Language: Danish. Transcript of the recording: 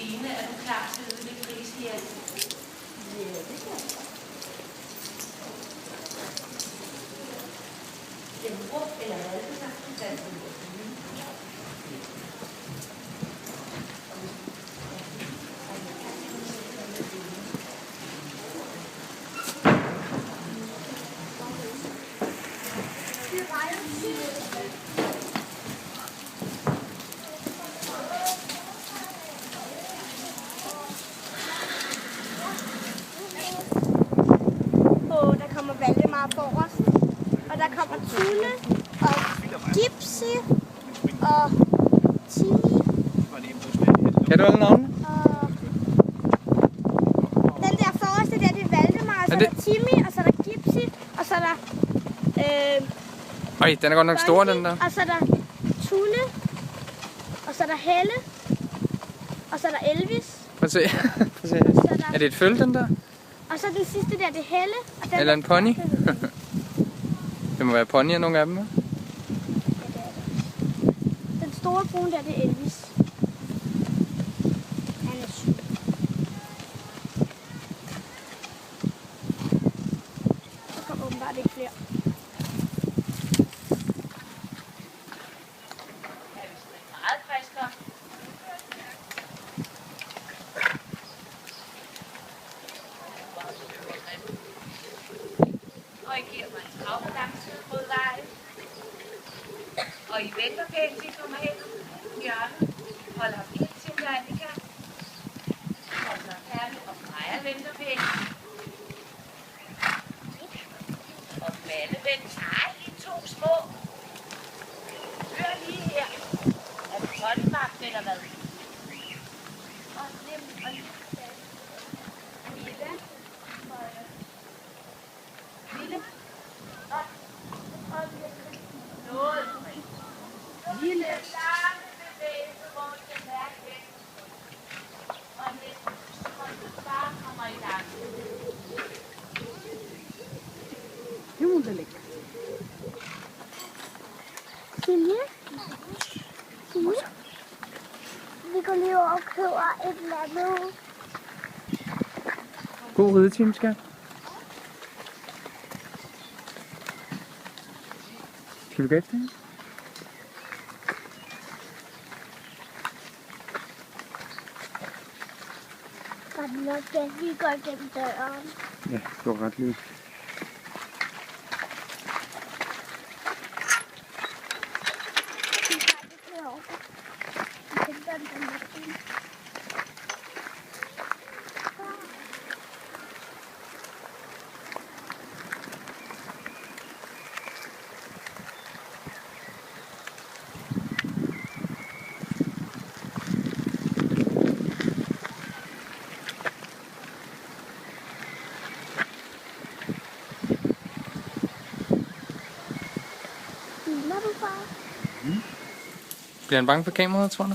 Signe, er du klar til at yde lidt krisehjælp? Ja, det kan jeg. Den rum eller hvad det er, der kommer Valdemar forrest, og der kommer Tulle og Gipsy og Timmy. Kan du alle navnene? Den der forreste der, det er Valdemar, og så er der Timmy, og så er der Gipsy, og så er der Oj, den er godt nok stor, den der. og så er der Tulle, og så er der Helle, og så er der Elvis. Prøv at se. Er det et følge, den der? Og så den sidste der, det er Helle. Og den Eller en pony? Det må være ponyer, nogle af dem. Ja? Den store brune der, det er Elvis. Han er syg. Der kommer åbenbart ikke flere. meget friskere. Og I giver mig en travbalance på vejen. Og I venter pænt, I kommer hen i hjørnet. Hold ham ind til Janika. Og så Perle og Freja venter pænt. Og Malle venter. Ej, I to små. Hør lige her. Er du håndvagt eller hvad? Og nemt og lige. Lille. Noget. Lille. Lange bevægelse, hvor I kan mærke det. Og næsten bare kommer i gang. Nu må det ligge. Silje? Silje? Vi går lige over og køber et eller andet. God ridetime, skat. Skal vi gå efter hende? Godt nok, at vi går gennem døren. Ja, det går ret lige. Bliver han bange for kameraet, tror du?